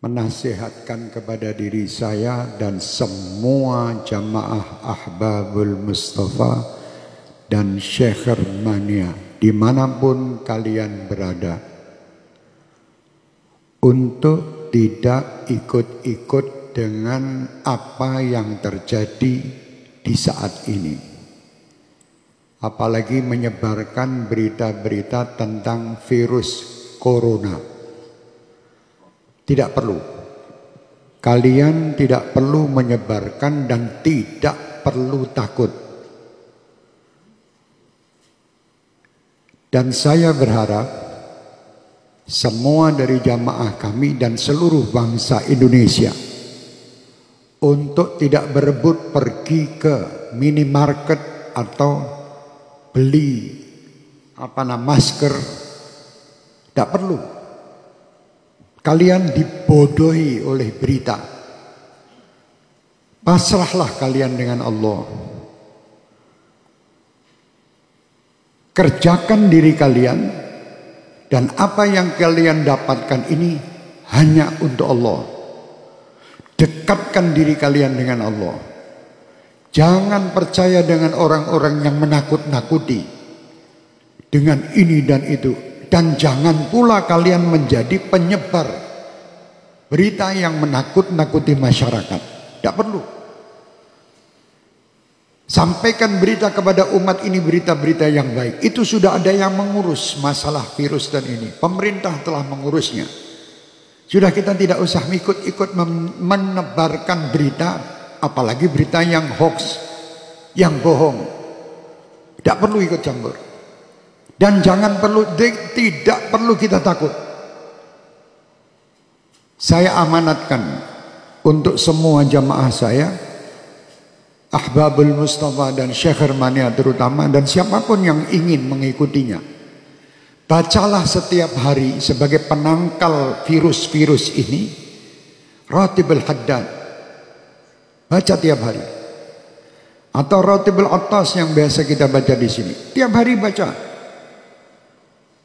menasihatkan kepada diri saya dan semua jamaah Ahbabul Mustafa dan Syekh Hermania dimanapun kalian berada, untuk tidak ikut-ikut dengan apa yang terjadi di saat ini, apalagi menyebarkan berita-berita tentang virus corona. Tidak perlu. Kalian tidak perlu menyebarkan dan tidak perlu takut. Dan saya berharap semua dari jamaah kami dan seluruh bangsa Indonesia untuk tidak berebut pergi ke minimarket atau beli masker. Tidak perlu. Kalian dibodohi oleh berita. Pasrahlah kalian dengan Allah. Kerjakan diri kalian, dan apa yang kalian dapatkan ini hanya untuk Allah. Dekatkan diri kalian dengan Allah. Jangan percaya dengan orang-orang yang menakut-nakuti dengan ini dan itu. Dan jangan pula kalian menjadi penyebar berita yang menakut-nakuti masyarakat. Tidak perlu. Sampaikan berita kepada umat ini, berita-berita yang baik. Itu sudah ada yang mengurus masalah virus dan ini. Pemerintah telah mengurusnya. Sudah, kita tidak usah ikut-ikut menebarkan berita, apalagi berita yang hoax, yang bohong. Tidak perlu ikut campur. Dan tidak perlu kita takut. Saya amanatkan untuk semua jamaah saya, Ahbabul Mustafa dan Syekh Hermania terutama, dan siapapun yang ingin mengikutinya, bacalah setiap hari sebagai penangkal virus-virus ini Ratibul Haddad. Baca tiap hari. Atau Ratibul Attas yang biasa kita baca di sini. Tiap hari baca.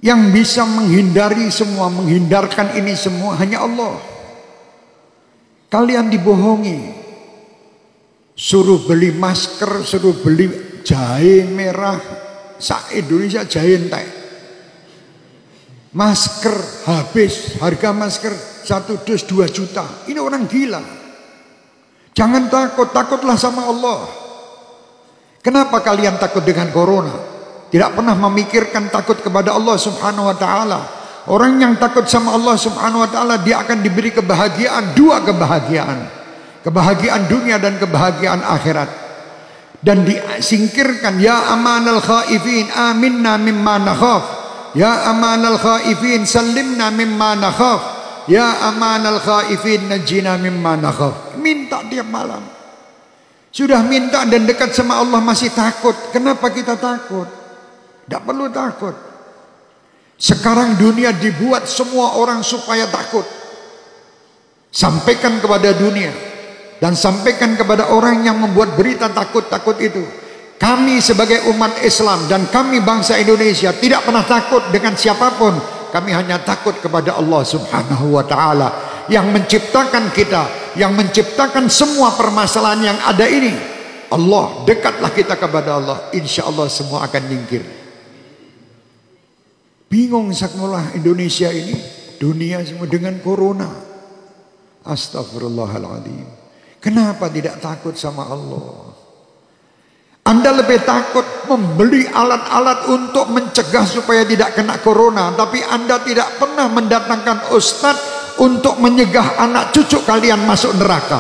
Yang bisa menghindari semua, menghindarkan ini semua hanya Allah. Kalian dibohongi. Suruh beli masker, suruh beli jahe merah. Indonesia jahe entek. Masker habis, harga masker 1 dus 2 juta. Ini orang gila. Jangan takut, takutlah sama Allah. Kenapa kalian takut dengan corona? Tidak pernah memikirkan takut kepada Allah Subhanahu wa ta'ala. Orang yang takut sama Allah Subhanahu wa ta'ala, dia akan diberi kebahagiaan, 2 kebahagiaan. Kebahagiaan dunia dan kebahagiaan akhirat. Dan disingkirkan, ya amanal khaifin aminna mimma nakhaf. Ya amanal khaifin sallimna mimma nakhaf. Ya amanal khaifin najina mimma nakhaf. Minta tiap malam. Sudah minta dan dekat sama Allah masih takut. Kenapa kita takut? Tidak perlu takut. Sekarang dunia dibuat semua orang supaya takut. Sampaikan kepada dunia dan sampaikan kepada orang yang membuat berita takut-takut itu. Kami sebagai umat Islam dan kami bangsa Indonesia tidak pernah takut dengan siapapun. Kami hanya takut kepada Allah Subhanahu wa ta'ala yang menciptakan kita, yang menciptakan semua permasalahan yang ada ini. Allah, dekatlah kita kepada Allah, insya Allah semua akan nyingkir. Bingung sekolah Indonesia ini, dunia semua dengan corona. Astagfirullahaladzim. Kenapa tidak takut sama Allah? Anda lebih takut membeli alat-alat untuk mencegah supaya tidak kena corona, tapi Anda tidak pernah mendatangkan ustadz untuk menyegah anak cucu kalian masuk neraka.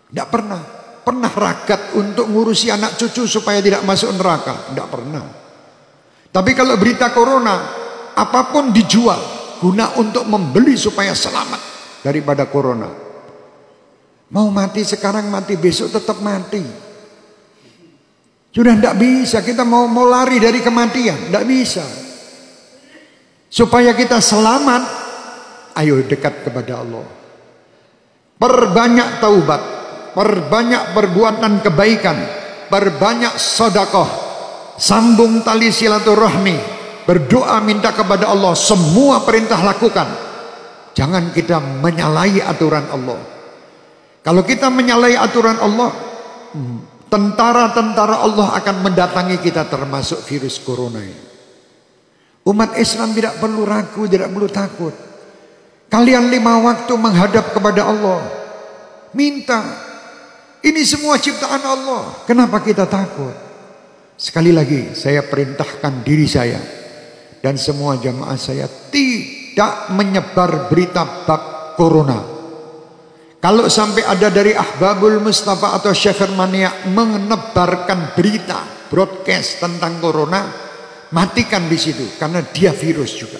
Tidak pernah. Pernah ragat untuk ngurusi anak cucu supaya tidak masuk neraka? Tidak pernah. Tapi kalau berita corona, apapun dijual guna untuk membeli supaya selamat daripada corona. Mau mati sekarang, mati besok tetap mati. Sudah tidak bisa, kita mau lari dari kematian, tidak bisa. Supaya kita selamat, ayo dekat kepada Allah. Perbanyak taubat, perbanyak perbuatan kebaikan, perbanyak sedekah. Sambung tali silaturahmi, berdoa minta kepada Allah, semua perintah lakukan. Jangan kita menyalahi aturan Allah. Kalau kita menyalahi aturan Allah, tentara-tentara Allah akan mendatangi kita, termasuk virus corona ini. Umat Islam tidak perlu ragu, tidak perlu takut. Kalian 5 waktu menghadap kepada Allah, minta. Ini semua ciptaan Allah. Kenapa kita takut? Sekali lagi saya perintahkan diri saya dan semua jamaah saya tidak menyebar berita bab corona. Kalau sampai ada dari Ahbabul Mustafa atau Syekh Mania menebarkan berita broadcast tentang corona, matikan di situ, karena dia virus juga.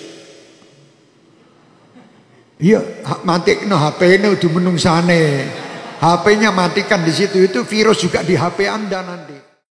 Iya, matikno HP-nya udah menungsane. HP-nya matikan di situ, itu virus juga di HP Anda nanti.